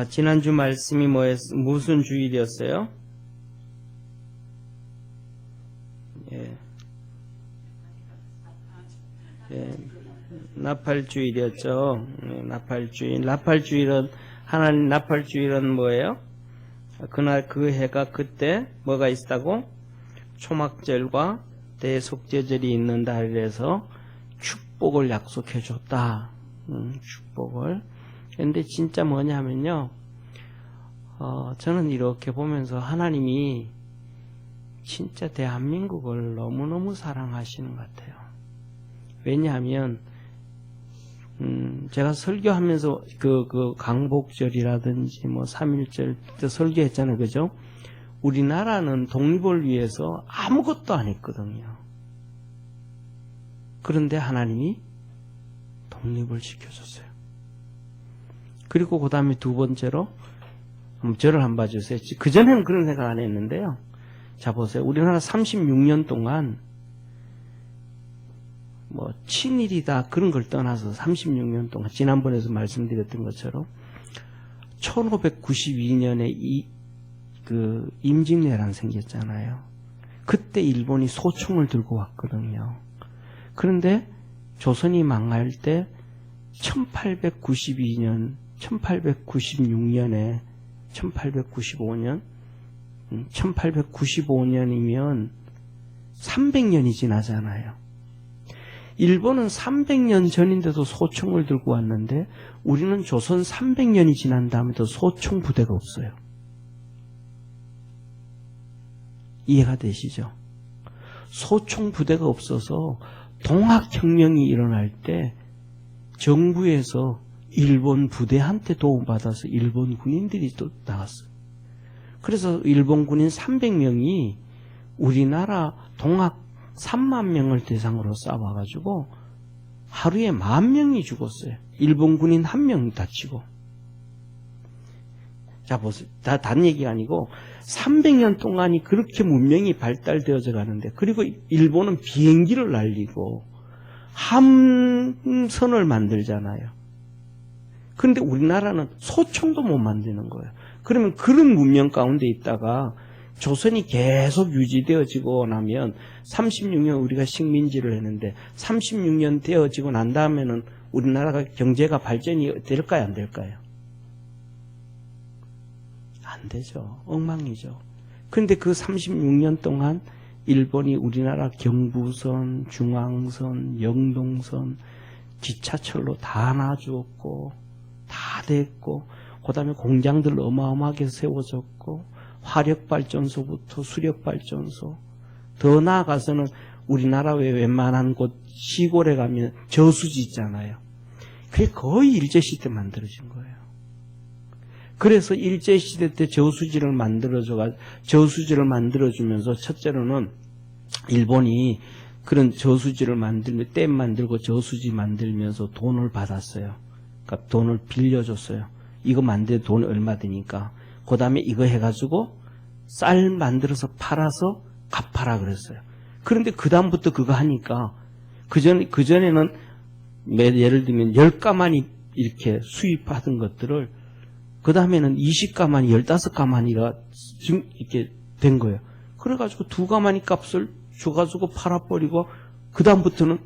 지난주 말씀이 무슨 주일이었어요? 나팔주일이었죠. 나팔주일은 하나님 나팔주일은 뭐예요? 그날 그 해가 그때 뭐가 있다고? 초막절과 대속죄절이 있는 달이라서 축복을 약속해 줬다. 축복을. 근데 진짜 뭐냐면요. 저는 이렇게 보면서 하나님이 진짜 대한민국을 너무너무 사랑하시는 것 같아요. 왜냐하면 제가 설교하면서 그 강복절이라든지 뭐 3.1절 때 설교했잖아요. 그죠? 우리나라는 독립을 위해서 아무것도 안 했거든요. 그런데 하나님이 독립을 시켜줬어요. 그리고 그 다음에 두 번째로 저를 한번 봐주세요. 그전에는 그런 생각 안 했는데요. 자 보세요. 우리나라 36년 동안 뭐 친일이다 그런 걸 떠나서 36년 동안 지난번에도 말씀드렸던 것처럼 1592년에 그 임진왜란 생겼잖아요. 그때 일본이 소총을 들고 왔거든요. 그런데 조선이 망할 때 1892년, 1896년에 1895년, 1895년이면 300년이 지나잖아요. 일본은 300년 전인데도 소총을 들고 왔는데 우리는 조선 300년이 지난 다음에도 소총 부대가 없어요. 이해가 되시죠? 소총 부대가 없어서 동학혁명이 일어날 때 정부에서 일본 부대한테 도움받아서 일본 군인들이 또 나갔어요. 그래서 일본 군인 300명이 우리나라 동학 3만 명을 대상으로 싸워가지고 하루에 10,000명이 죽었어요. 일본 군인 1명 다치고. 자, 보세요. 단 얘기가 아니고 300년 동안이 그렇게 문명이 발달되어져 가는데, 그리고 일본은 비행기를 날리고 함선을 만들잖아요. 그런데 우리나라는 소총도 못 만드는 거예요. 그러면 그런 문명 가운데 있다가 조선이 계속 유지되어지고 나면 36년 우리가 식민지를 했는데 36년 되어지고 난 다음에는 우리나라가 경제가 발전이 될까요? 안 될까요? 안 되죠. 엉망이죠. 그런데 그 36년 동안 일본이 우리나라 경부선, 중앙선, 영동선, 기차철로 다 놔주었고 다 됐고, 그 다음에 공장들 어마어마하게 세워졌고, 화력발전소부터 수력발전소, 더 나아가서는 우리나라 외 웬만한 곳 시골에 가면 저수지 있잖아요. 그게 거의 일제시대 만들어진 거예요. 그래서 일제시대 때 저수지를 만들어주면서 첫째로는 일본이 그런 저수지를 만들면 댐 만들고 저수지 만들면서 돈을 받았어요. 그러니까 돈을 빌려줬어요. 이거 만들 돈 얼마 드니까. 그 다음에 이거 해가지고 쌀 만들어서 팔아서 갚아라 그랬어요. 그런데 그 다음부터 그거 하니까 그전에는 예를 들면 10가마니 이렇게 수입하던 것들을 그 다음에는 20가마니 15가마니가 이렇게 된 거예요. 그래가지고 2가마니 값을 줘가지고 팔아버리고 그 다음부터는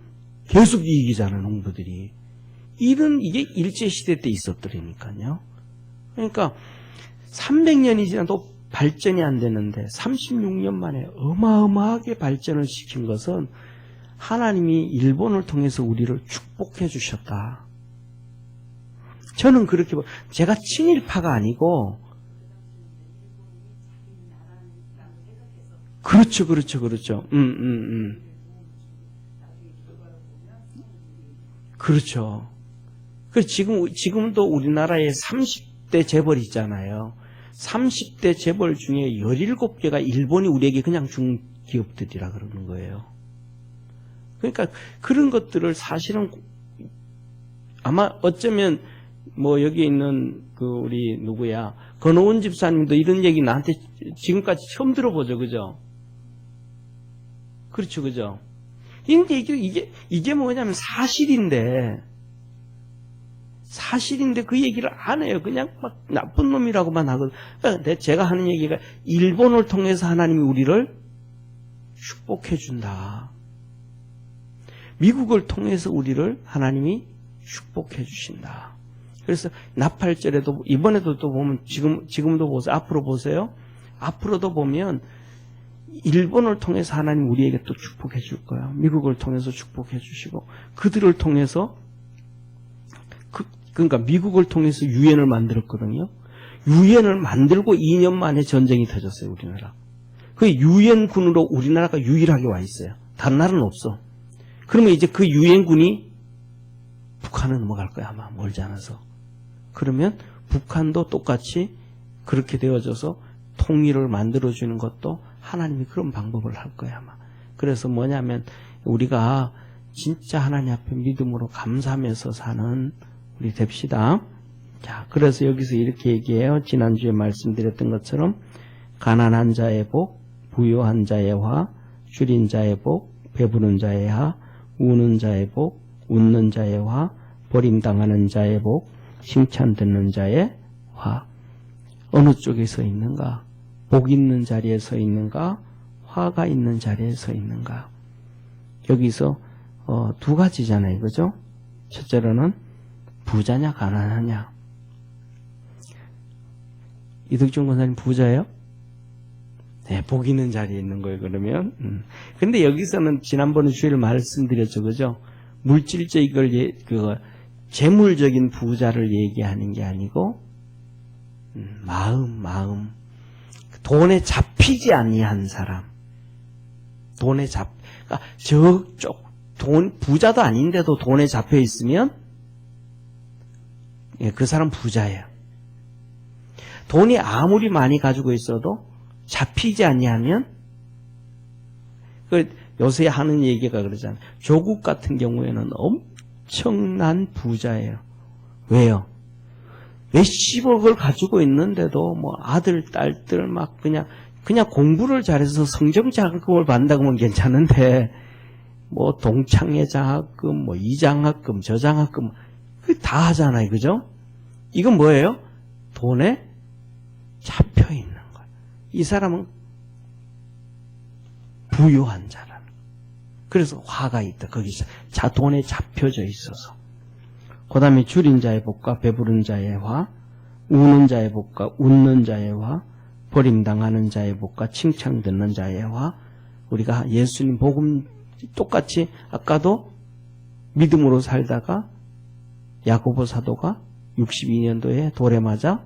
계속 이익이잖아요, 농부들이. 이게 일제시대 때 있었더라니까요. 그러니까 300년이 지나도 발전이 안 되는데 36년 만에 어마어마하게 발전을 시킨 것은 하나님이 일본을 통해서 우리를 축복해 주셨다. 저는 그렇게 제가 친일파가 아니고 그렇죠. 그렇죠. 지금도 우리나라에 30대 재벌 있잖아요. 30대 재벌 중에 17개가 일본이 우리에게 그냥 준 기업들이라 그러는 거예요. 그러니까 그런 것들을 사실은 아마 어쩌면 뭐 여기 있는 우리 누구야 권오은 집사님도 이런 얘기 나한테 지금까지 처음 들어보죠, 그죠? 그렇죠, 그죠? 근데 이게 뭐냐면 사실인데 사실인데 그 얘기를 안 해요. 그냥 막 나쁜 놈이라고만 하거든요. 그러니까 제가 하는 얘기가 일본을 통해서 하나님이 우리를 축복해 준다. 미국을 통해서 우리를 하나님이 축복해 주신다. 그래서 나팔절에도 이번에도 또 보면 지금도 보세요. 앞으로 보세요. 앞으로도 보면 일본을 통해서 하나님 우리에게 또 축복해 줄 거야. 미국을 통해서 축복해 주시고 그들을 통해서 그러니까 미국을 통해서 유엔을 만들었거든요. 유엔을 만들고 2년 만에 전쟁이 터졌어요. 우리나라. 그 유엔군으로 우리나라가 유일하게 와 있어요. 다른 나라는 없어. 그러면 이제 그 유엔군이 북한은 넘어갈 거야. 아마 멀지 않아서. 그러면 북한도 똑같이 그렇게 되어져서 통일을 만들어주는 것도 하나님이 그런 방법을 할 거야. 아마. 그래서 뭐냐면 우리가 진짜 하나님 앞에 믿음으로 감사하면서 사는 우리 됩시다. 자, 그래서 여기서 이렇게 얘기해요. 지난주에 말씀드렸던 것처럼 가난한 자의 복, 부유한 자의 화, 줄인 자의 복, 배부른 자의 하, 우는 자의 복, 웃는 자의 화, 버림당하는 자의 복, 칭찬 듣는 자의 화. 어느 쪽에 서 있는가? 복 있는 자리에 서 있는가? 화가 있는 자리에 서 있는가? 여기서 두 가지잖아요. 그죠? 첫째로는 부자냐 가난하냐. 이덕준 권사님 부자예요? 네, 복 있는 자리에 있는 거예요. 그러면 근데 여기서는 지난번에 주일 말씀드렸죠. 그죠? 물질적 재물적인 부자를 얘기하는 게 아니고 마음 돈에 잡히지 아니한 사람. 그러니까 저쪽 부자도 아닌데도 돈에 잡혀 있으면 그 사람 부자예요. 돈이 아무리 많이 가지고 있어도 잡히지 아니하면 요새 하는 얘기가 그러잖아요. 조국 같은 경우에는 엄청난 부자예요. 왜요? 몇십억을 가지고 있는데도 뭐 아들, 딸들 막 그냥 공부를 잘해서 성적 장학금을 받는다고 하면 괜찮은데 뭐 동창회 장학금, 뭐 이 장학금, 저 장학금 다 하잖아요. 그죠? 이건 뭐예요? 돈에 잡혀 있는 거예요. 이 사람은 부유한 자라는 거예요. 그래서 화가 있다. 거기서 돈에 잡혀져 있어서. 그 다음에 줄인 자의 복과 배부른 자의 화, 우는 자의 복과 웃는 자의 화, 버림당하는 자의 복과 칭찬 듣는 자의 화. 우리가 예수님 복음 똑같이 아까도 믿음으로 살다가 야고보 사도가 62년도에 돌에 맞아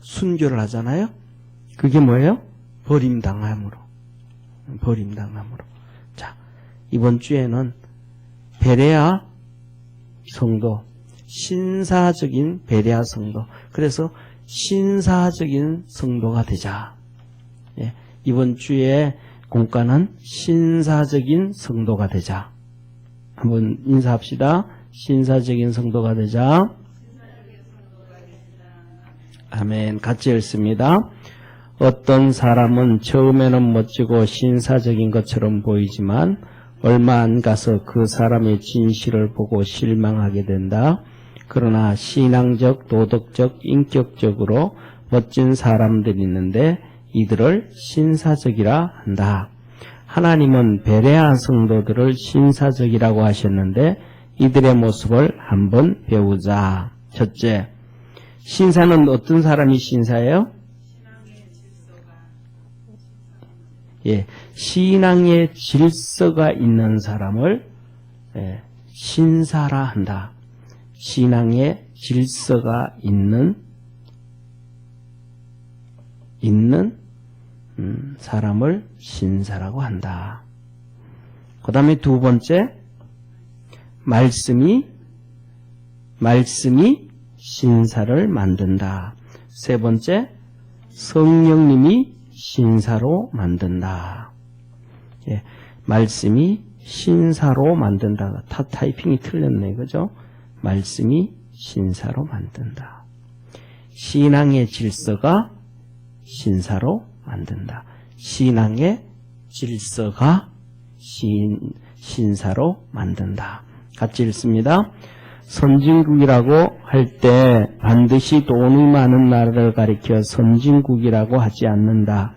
순교를 하잖아요. 그게 뭐예요? 버림당함으로. 자, 이번 주에는 베레아 성도, 신사적인 베레아 성도. 그래서 신사적인 성도가 되자. 예, 이번 주에 공과는 신사적인 성도가 되자. 한번 인사합시다. 신사적인 성도가 되자. 아멘. 같이 읽습니다. 어떤 사람은 처음에는 멋지고 신사적인 것처럼 보이지만 얼마 안 가서 그 사람의 진실을 보고 실망하게 된다. 그러나 신앙적, 도덕적, 인격적으로 멋진 사람들이 있는데 이들을 신사적이라 한다. 하나님은 베레아 성도들을 신사적이라고 하셨는데 이들의 모습을 한번 배우자. 첫째, 신사는 어떤 사람이 신사예요? 예, 신앙의 질서가 있는 사람을 신사라 한다. 신앙의 질서가 있는 사람을 신사라고 한다. 그 다음에 두 번째, 말씀이 신사를 만든다. 세 번째, 성령님이 신사로 만든다. 예, 말씀이 신사로 만든다. 타이핑이 틀렸네. 그죠? 말씀이 신사로 만든다. 신앙의 질서가 신사로 만든다. 신앙의 질서가 신사로 만든다. 같이 읽습니다. 선진국이라고 할 때 반드시 돈이 많은 나라를 가리켜 선진국이라고 하지 않는다.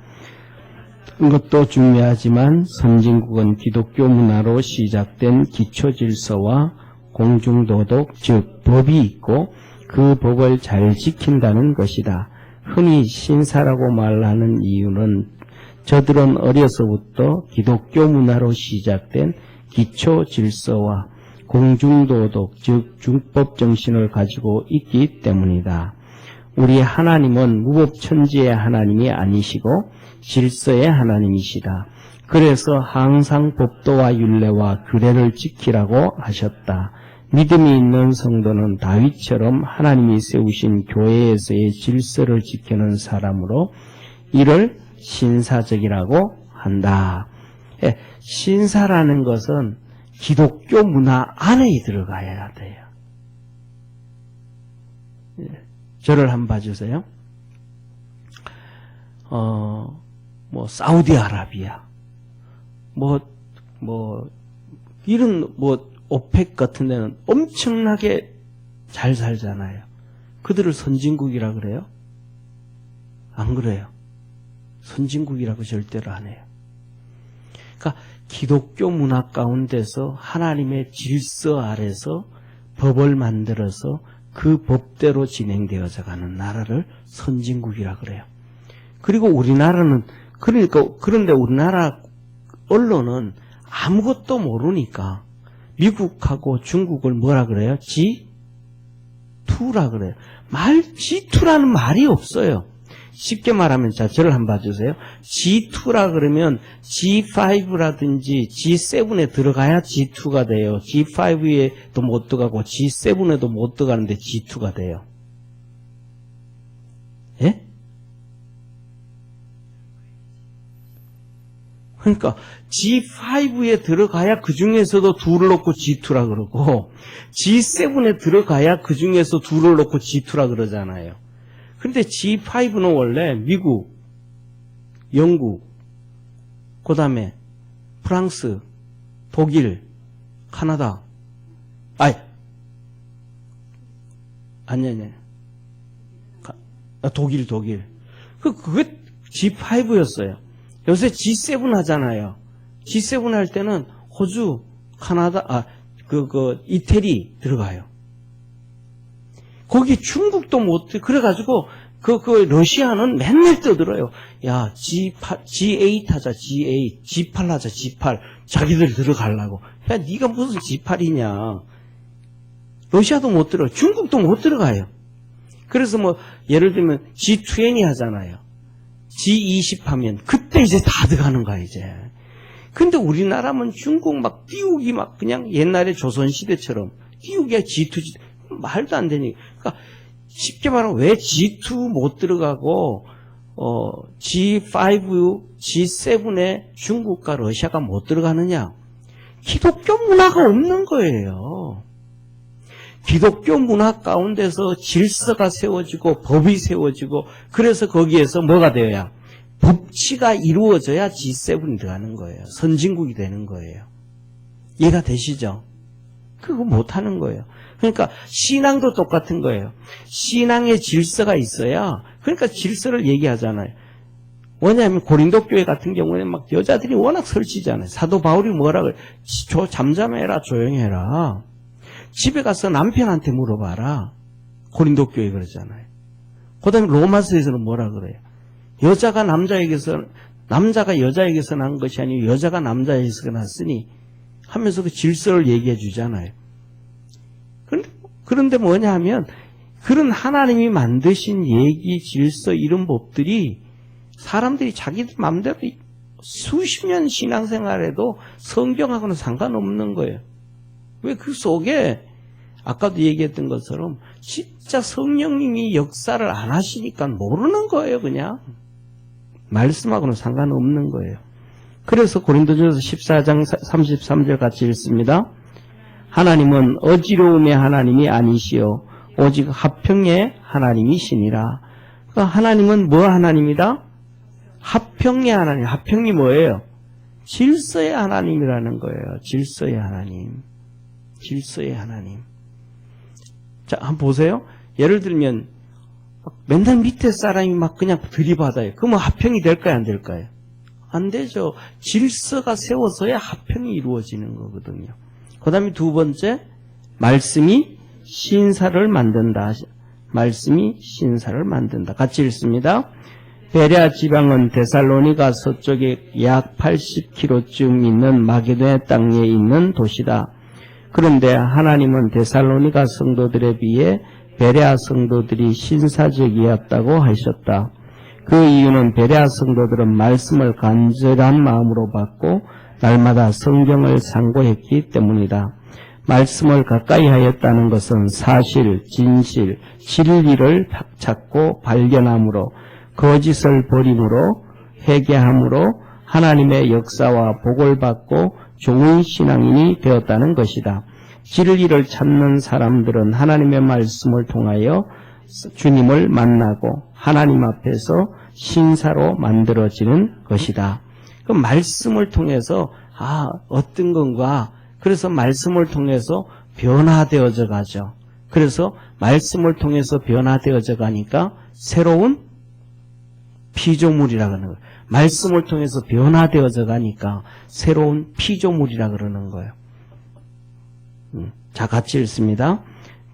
이것도 중요하지만 선진국은 기독교 문화로 시작된 기초질서와 공중도덕, 즉 법이 있고 그 법을 잘 지킨다는 것이다. 흔히 신사라고 말하는 이유는 저들은 어려서부터 기독교 문화로 시작된 기초질서와 공중도덕, 즉 중법 정신을 가지고 있기 때문이다. 우리 하나님은 무법천지의 하나님이 아니시고 질서의 하나님이시다. 그래서 항상 법도와 율례와 규례를 지키라고 하셨다. 믿음이 있는 성도는 다윗처럼 하나님이 세우신 교회에서의 질서를 지키는 사람으로 이를 신사적이라고 한다. 신사라는 것은 기독교 문화 안에 들어가야 돼요. 저를 한번 봐주세요. 사우디아라비아, 이런, 오펙 같은 데는 엄청나게 잘 살잖아요. 그들을 선진국이라 그래요? 안 그래요. 선진국이라고 절대로 안 해요. 그러니까 기독교 문화 가운데서 하나님의 질서 아래서 법을 만들어서 그 법대로 진행되어져 가는 나라를 선진국이라 그래요. 그리고 우리나라는 그런데 우리나라 언론은 아무것도 모르니까 미국하고 중국을 뭐라 그래요? G2라 그래요. G2라는 말이 없어요. 쉽게 말하면, 자, 저를 한번 봐주세요. G2라 그러면 G5라든지 G7에 들어가야 G2가 돼요. G5에도 못 들어가고 G7에도 못 들어가는데 G2가 돼요. 예? 그러니까 G5에 들어가야 그 중에서도 둘을 놓고 G2라 그러고 G7에 들어가야 그 중에서 둘을 놓고 G2라 그러잖아요. 그런데 G5는 원래 미국, 영국, 그 다음에 프랑스, 독일, 카나다, 독일. 그게 G5였어요. 요새 G7 하잖아요. G7 할 때는 호주, 카나다, 이태리 들어가요. 거기 중국도 그래가지고, 러시아는 맨날 떠들어요. 야, G8 하자, G8. G8 하자, G8. 자기들 들어가려고. 야, 네가 무슨 G8이냐. 러시아도 못 들어요. 중국도 못 들어가요. 그래서 예를 들면 G20 하잖아요. G20 하면, 그때 이제 다 들어가는 거야, 이제. 근데 우리나라면 중국 띄우기 그냥 옛날에 조선시대처럼 띄우기가 G2, 말도 안 되니. 그러니까 쉽게 말하면 왜 G2 못 들어가고 G5, G7에 중국과 러시아가 못 들어가느냐? 기독교 문화가 없는 거예요. 기독교 문화 가운데서 질서가 세워지고 법이 세워지고 그래서 거기에서 뭐가 되어야? 법치가 이루어져야 G7이 들어가는 거예요. 선진국이 되는 거예요. 이해가 되시죠? 그거 못하는 거예요. 그러니까 신앙도 똑같은 거예요. 신앙의 질서가 있어야, 그러니까 질서를 얘기하잖아요. 뭐냐면 고린도 교회 같은 경우에는 여자들이 워낙 설치잖아요. 사도 바울이 뭐라 그래? 잠잠해라, 조용해라. 집에 가서 남편한테 물어봐라. 고린도 교회 그러잖아요. 그 다음에 로마서에서는 뭐라 그래요? 남자가 여자에게서 난 것이 아니고 여자가 남자에게서 났으니 하면서 그 질서를 얘기해 주잖아요. 그런데 뭐냐 하면 그런 하나님이 만드신 얘기, 질서 이런 법들이 사람들이 자기들 마음대로 수십 년 신앙생활에도 성경하고는 상관없는 거예요. 왜 그 속에 아까도 얘기했던 것처럼 진짜 성령님이 역사를 안 하시니까 모르는 거예요. 그냥 말씀하고는 상관없는 거예요. 그래서 고린도전서 14장 33절 같이 읽습니다. 하나님은 어지러움의 하나님이 아니시오 오직 화평의 하나님이시니라. 그러니까 하나님은 뭐 하나님이다? 화평의 하나님. 화평이 뭐예요? 질서의 하나님이라는 거예요. 질서의 하나님. 질서의 하나님. 자, 한번 보세요. 예를 들면 맨날 밑에 사람이 막 그냥 들이받아요. 그러면 합평이 될까요, 안 될까요? 안 되죠. 질서가 세워서야 합평이 이루어지는 거거든요. 그 다음에 두 번째, 말씀이 신사를 만든다. 말씀이 신사를 만든다. 같이 읽습니다. 베레아 지방은 데살로니가 서쪽에 약 80km쯤 있는 마게도냐 땅에 있는 도시다. 그런데 하나님은 데살로니가 성도들에 비해 베레아 성도들이 신사적이었다고 하셨다. 그 이유는 베레아 성도들은 말씀을 간절한 마음으로 받고 날마다 성경을 상고했기 때문이다. 말씀을 가까이 하였다는 것은 사실, 진실, 진리를 찾고 발견함으로, 거짓을 버림으로, 회개함으로 하나님의 역사와 복을 받고 좋은 신앙인이 되었다는 것이다. 진리를 찾는 사람들은 하나님의 말씀을 통하여 주님을 만나고 하나님 앞에서 신사로 만들어지는 것이다. 그 말씀을 통해서 어떤 건가? 그래서 말씀을 통해서 변화되어져 가죠. 그래서 말씀을 통해서 변화되어져 가니까 새로운 피조물이라 그러는 거예요. 말씀을 통해서 변화되어져 가니까 새로운 피조물이라 그러는 거예요. 자, 같이 읽습니다.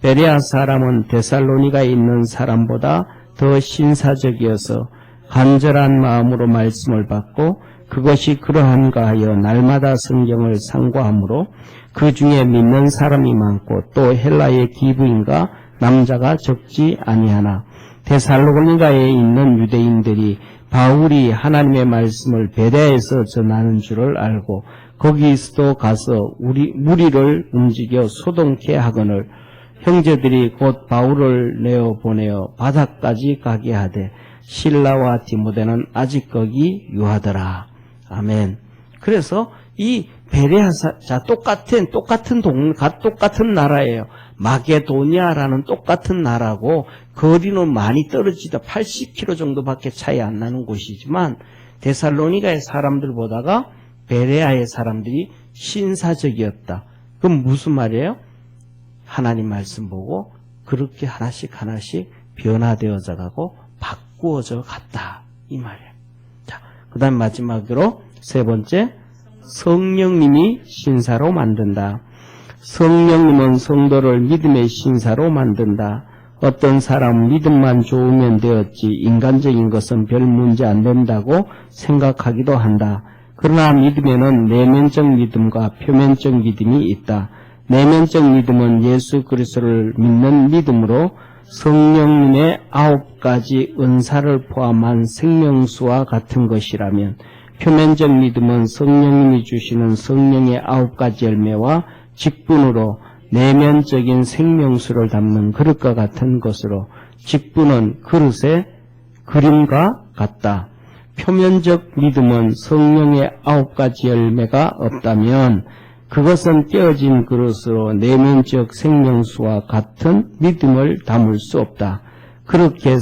베레아 사람은 데살로니가에 있는 사람보다 더 신사적이어서 간절한 마음으로 말씀을 받고 그것이 그러한가 하여 날마다 성경을 상고하므로 그 중에 믿는 사람이 많고 또 헬라의 기부인과 남자가 적지 아니하나 데살로니가에 있는 유대인들이 바울이 하나님의 말씀을 베레아에서 전하는 줄을 알고 거기서도 가서 무리를 움직여 소동케 하거늘 형제들이 곧 바울을 내어 보내어 바다까지 가게 하되 실라와 디모데는 아직 거기 유하더라. 아멘. 그래서 이 베레아 똑같은 나라예요. 마게도니아라는 똑같은 나라고 거리는 많이 떨어지다 80km 정도밖에 차이 안 나는 곳이지만 데살로니가의 사람들보다가 베레아의 사람들이 신사적이었다. 그럼 무슨 말이에요? 하나님 말씀 보고 그렇게 하나씩 변화되어져 가고 바꾸어져 갔다. 이 말이에요. 자, 그 다음 마지막으로 세 번째, 성령님이 신사로 만든다. 성령님은 성도를 믿음의 신사로 만든다. 어떤 사람은 믿음만 좋으면 되었지 인간적인 것은 별 문제 안 된다고 생각하기도 한다. 그러나 믿음에는 내면적 믿음과 표면적 믿음이 있다. 내면적 믿음은 예수 그리스도를 믿는 믿음으로 성령님의 9가지 은사를 포함한 생명수와 같은 것이라면 표면적 믿음은 성령님이 주시는 성령의 9가지 열매와 직분으로 내면적인 생명수를 담는 그릇과 같은 것으로 직분은 그릇의 그림과 같다. 표면적 믿음은 성령의 9가지 열매가 없다면 그것은 깨어진 그릇으로 내면적 생명수와 같은 믿음을 담을 수 없다. 이렇게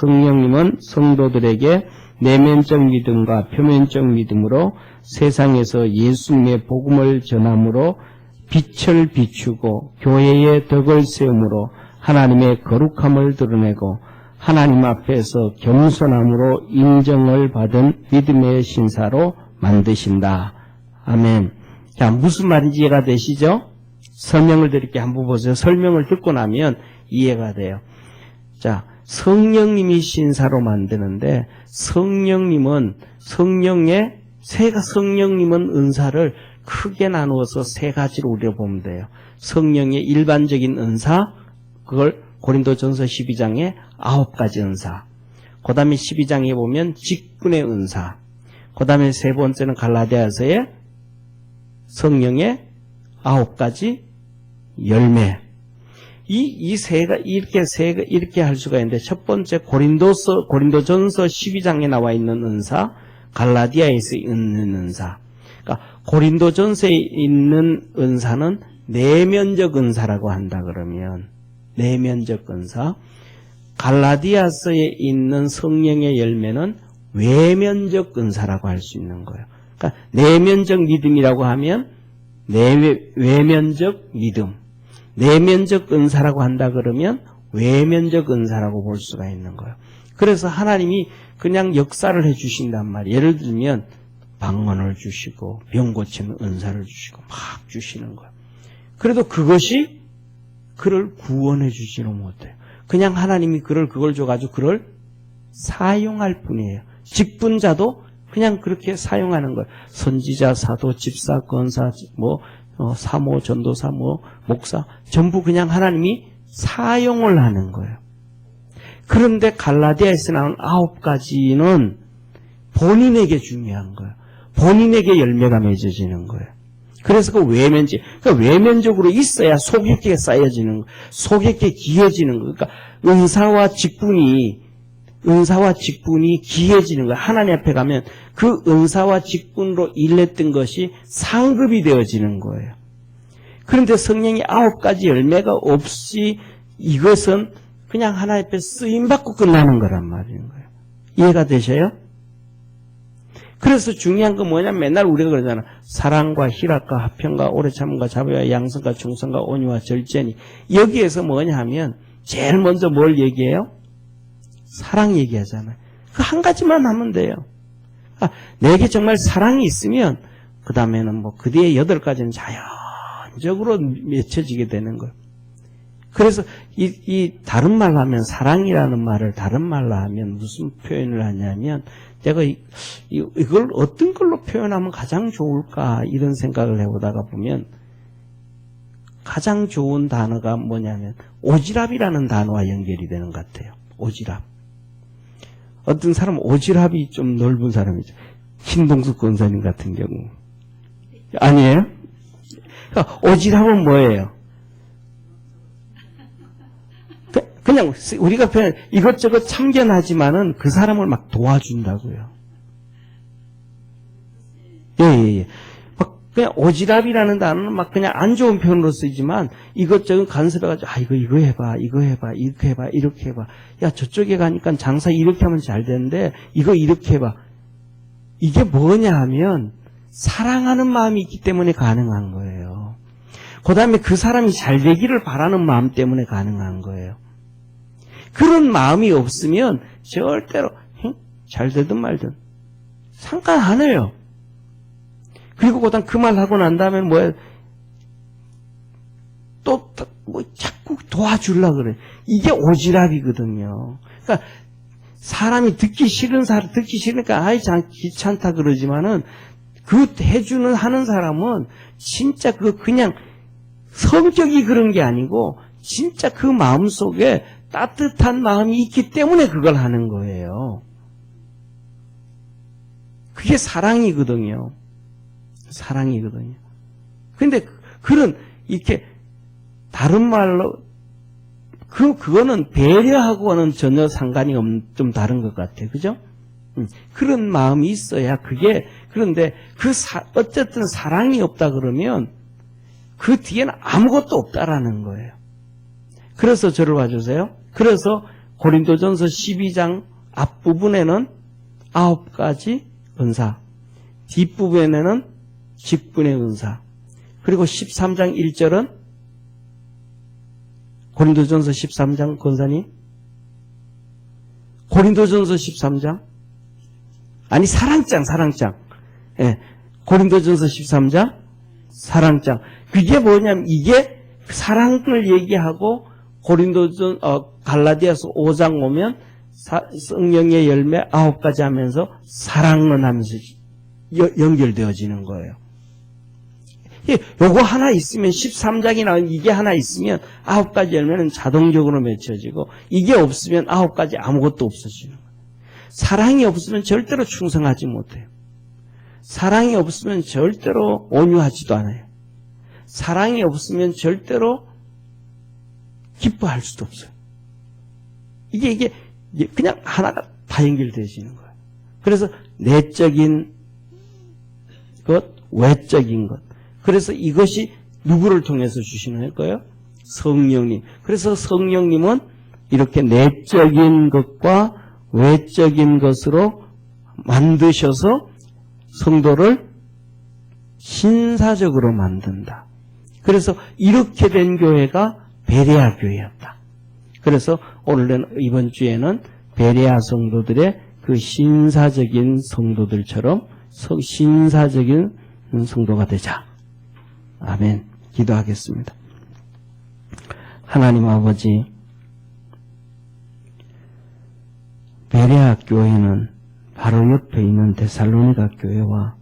성령님은 성도들에게 내면적 믿음과 표면적 믿음으로 세상에서 예수님의 복음을 전함으로 빛을 비추고 교회의 덕을 세움으로 하나님의 거룩함을 드러내고 하나님 앞에서 겸손함으로 인정을 받은 믿음의 신사로 만드신다. 아멘. 자, 무슨 말인지 이해가 되시죠? 설명을 드릴게요. 한번 보세요. 설명을 듣고 나면 이해가 돼요. 자, 성령님이 신사로 만드는데 성령님은 은사를 크게 나누어서 세 가지로 우리가 보면 돼요. 성령의 일반적인 은사, 그걸 고린도전서 12장에 9가지 은사. 그 다음에 12장에 보면 직분의 은사. 그 다음에 세 번째는 갈라디아서의 성령의 9가지 열매. 이렇게 할 수가 있는데, 첫 번째 고린도전서 12장에 나와 있는 은사, 갈라디아에서 있는 은사. 그러니까 고린도전서에 있는 은사는 내면적 은사라고 한다 그러면, 내면적 은사. 갈라디아서에 있는 성령의 열매는 외면적 은사라고 할 수 있는 거예요. 그러니까 내면적 믿음이라고 하면 외면적 믿음. 내면적 은사라고 한다 그러면 외면적 은사라고 볼 수가 있는 거예요. 그래서 하나님이 그냥 역사를 해주신단 말이에요. 예를 들면 방언을 주시고 병 고치는 은사를 주시고 막 주시는 거예요. 그래도 그것이 그를 구원해 주지는 못해요. 그냥 하나님이 그걸 줘가지고 그를 사용할 뿐이에요. 직분자도 그냥 그렇게 사용하는 거예요. 선지자, 사도, 집사, 권사, 사모, 전도사, 목사 전부 그냥 하나님이 사용을 하는 거예요. 그런데 갈라디아에서 나온 9가지는 본인에게 중요한 거예요. 본인에게 열매가 맺어지는 거예요. 그래서 그 외면적으로 있어야 속익게 쌓여지는 거예요. 속익게 기해지는 거예요. 그러니까 은사와 직분이 기해지는 거예요. 하나님 앞에 가면 그 은사와 직분으로 일했던 것이 상급이 되어지는 거예요. 그런데 성령이 9가지 열매가 없이 이것은 그냥 하나님 앞에 쓰임받고 끝나는 거란 말인 거예요. 이해가 되셔요? 그래서 중요한 건 뭐냐면 맨날 우리가 그러잖아. 사랑과 희락과 화평과 오래 참음과 자비와 양성과 충성과 온유와 절제니. 여기에서 뭐냐 하면 제일 먼저 뭘 얘기해요? 사랑 얘기하잖아요. 그 한 가지만 하면 돼요. 내게 정말 사랑이 있으면 그 다음에는 그 뒤에 8가지는 자연적으로 맺혀지게 되는 거예요. 그래서 다른 말로 하면 사랑이라는 말을 다른 말로 하면 무슨 표현을 하냐면 내가 이걸 어떤 걸로 표현하면 가장 좋을까 이런 생각을 해보다가 보면 가장 좋은 단어가 뭐냐면 오지랖이라는 단어와 연결이 되는 것 같아요. 오지랖. 어떤 사람은 오지랖이 좀 넓은 사람이죠. 신동숙 권사님 같은 경우. 아니에요? 그러니까 오지랖은 뭐예요? 그냥 우리가 표현 이것저것 참견하지만은 그 사람을 막 도와준다고요. 예. 막 그냥 오지랖이라는 단어는 막 그냥 안 좋은 표현으로 쓰이지만 이것저것 간섭해가지고 이거 해봐, 이렇게 해봐, 이렇게 해봐. 야 저쪽에 가니까 장사 이렇게 하면 잘 되는데 이거 이렇게 해봐. 이게 뭐냐 하면 사랑하는 마음이 있기 때문에 가능한 거예요. 그 다음에 그 사람이 잘 되기를 바라는 마음 때문에 가능한 거예요. 그런 마음이 없으면 절대로 잘 되든 말든 상관 안 해요. 그리고 그다음 그 말 하고 난 다음에 자꾸 도와주려고 그래. 이게 오지랖이거든요. 그러니까 사람이 듣기 싫으니까 아이 참 귀찮다 그러지만은 그 하는 사람은 진짜 그냥 성격이 그런 게 아니고 진짜 그 마음 속에 따뜻한 마음이 있기 때문에 그걸 하는 거예요. 그게 사랑이거든요. 근데 이렇게 다른 말로 그거는 배려하고는 전혀 상관이 좀 다른 것 같아요. 그죠? 그런 마음이 있어야 그런데 어쨌든 사랑이 없다 그러면 그 뒤에는 아무것도 없다라는 거예요. 그래서 저를 봐주세요. 그래서 고린도전서 12장 앞부분에는 9가지 은사, 뒷부분에는 직분의 은사, 그리고 13장 1절은 고린도전서 13장 권사님? 고린도전서 13장? 아니 사랑장. 예, 고린도전서 13장 사랑장. 그게 뭐냐면 이게 사랑을 얘기하고 갈라디아서 5장 오면 성령의 열매 9가지 하면서 사랑은 하면서 연결되어지는 거예요. 요거 하나 있으면 13장이나 이게 하나 있으면 9가지 열매는 자동적으로 맺혀지고 이게 없으면 9가지 아무것도 없어지는 거예요. 사랑이 없으면 절대로 충성하지 못해요. 사랑이 없으면 절대로 온유하지도 않아요. 사랑이 없으면 절대로 기뻐할 수도 없어요. 이게 그냥 하나가 다 연결되어지는 거예요. 그래서 내적인 것, 외적인 것. 그래서 이것이 누구를 통해서 주시는 거예요? 성령님. 그래서 성령님은 이렇게 내적인 것과 외적인 것으로 만드셔서 성도를 신사적으로 만든다. 그래서 이렇게 된 교회가 베레아 교회였다. 그래서 오늘 이번 주에는 베레아 성도들의 그 신사적인 성도들처럼 신사적인 성도가 되자. 아멘. 기도하겠습니다. 하나님 아버지, 베레아 교회는 바로 옆에 있는 데살로니가 교회와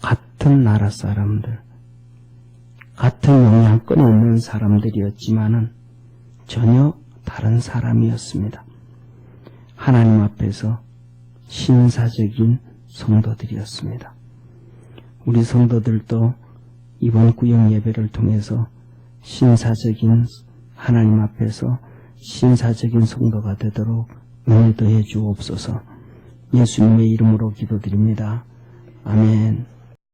같은 나라 사람들, 같은 영향권에 있는 사람들이었지만은 전혀 다른 사람이었습니다. 하나님 앞에서 신사적인 성도들이었습니다. 우리 성도들도 이번 구역 예배를 통해서 신사적인 하나님 앞에서 신사적인 성도가 되도록 은혜 더해 주옵소서. 예수님의 이름으로 기도드립니다. 아멘.